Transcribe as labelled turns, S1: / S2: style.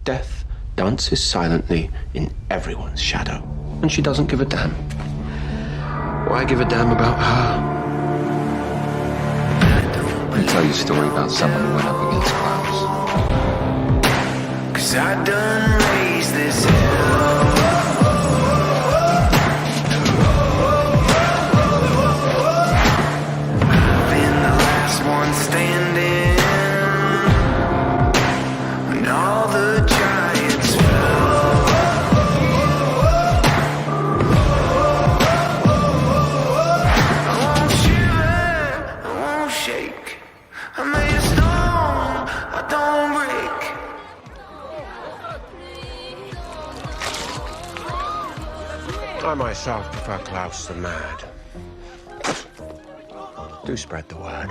S1: Death dances silently in everyone's shadow, and she doesn't give a damn. Why give a damn about her?
S2: Let me tell you a story about someone who went up against Klaus.
S3: 'Cause I done raised this hell. I've been the last one standing when all the giants fell. I won't shiver, I won't shake. I'm made of stone, I don't break.
S1: I myself prefer Klaus the Mad. Do spread the word.